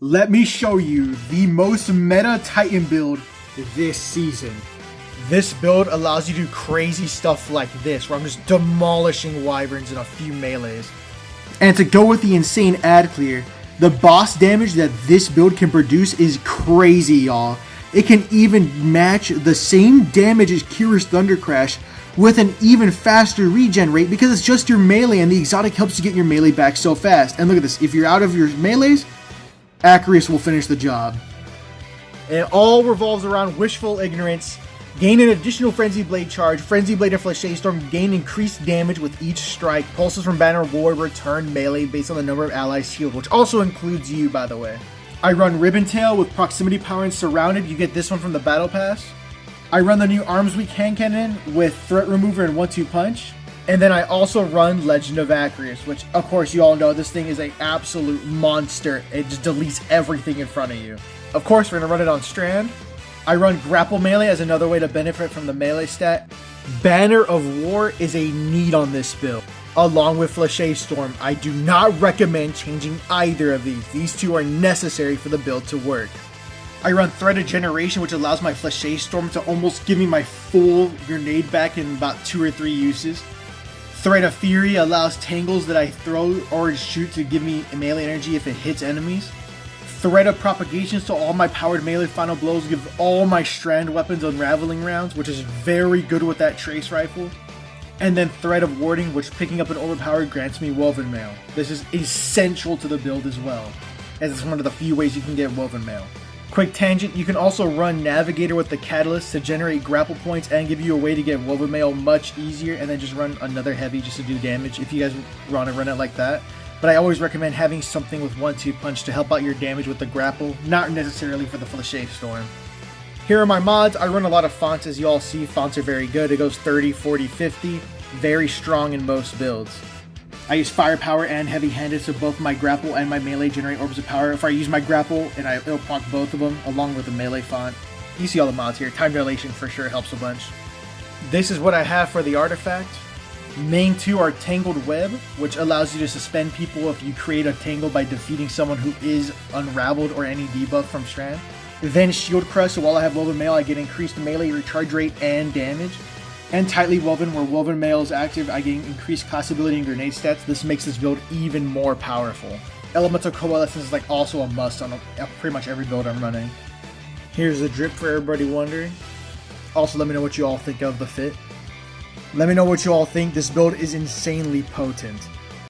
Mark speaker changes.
Speaker 1: Let me show you the most meta Titan build this season. This build allows you to do crazy stuff like this, where I'm just demolishing wyverns in a few melees. And to go with the insane ad clear, the boss damage that this build can produce is crazy, y'all. It can even match the same damage as Kira's Thunder Crash with an even faster regen rate because it's just your melee and the exotic helps you get your melee back so fast. And look at this, if you're out of your melees, Acarius will finish the job. It all revolves around Wishful Ignorance. Gain an additional Frenzy Blade charge. Frenzy Blade and Flèche Storm gain increased damage with each strike. Pulses from Banner War return melee based on the number of allies healed, which also includes you, by the way. I run Ribbon Tail with Proximity Power and Surrounded. You get this one from the Battle Pass. I run the new Arms Weak Hand Cannon with Threat Remover and 1-2 Punch. And then I also run Legend of Acarius, which of course you all know this thing is an absolute monster. It just deletes everything in front of you. Of course, we're going to run it on Strand. I run Grapple Melee as another way to benefit from the melee stat. Banner of War is a need on this build. Along with Flèche Storm, I do not recommend changing either of these. These two are necessary for the build to work. I run Threat of Generation, which allows my Flèche Storm to almost give me my full grenade back in about 2 or 3 uses. Threat of Fury allows tangles that I throw or shoot to give me melee energy if it hits enemies. Threat of Propagation, so all my powered melee final blows give all my strand weapons unraveling rounds, which is very good with that trace rifle. And then Threat of Warding, which picking up an overpowered grants me Woven Mail. This is essential to the build as well, as it's one of the few ways you can get Woven Mail. Quick tangent, you can also run Navigator with the Catalyst to generate grapple points and give you a way to get Woven Mail much easier, and then just run another heavy just to do damage if you guys want to run it like that. But I always recommend having something with 1-2 Punch to help out your damage with the grapple, not necessarily for the Flèche Storm. Here are my mods. I run a lot of fonts, as you all see. Fonts are very good. It goes 30, 40, 50. Very strong in most builds. I use Firepower and Heavy-Handed, so both my grapple and my melee generate orbs of power. If I use my grapple, it'll proc both of them, along with the melee font. You see all the mods here. Time Dilation for sure helps a bunch. This is what I have for the artifact. Main 2 are Tangled Web, which allows you to suspend people if you create a tangle by defeating someone who is unraveled or any debuff from Strand. Then Shield Crush, so while I have Woven Mail, I get increased melee recharge rate and damage. And Tightly Woven, where Woven Mail is active, I gain increased class ability and grenade stats. This makes this build even more powerful. Elemental Coalescence is like also a must on pretty much every build I'm running. Here's the drip for everybody wondering. Also, let me know what you all think of the fit. Let me know what you all think. This build is insanely potent.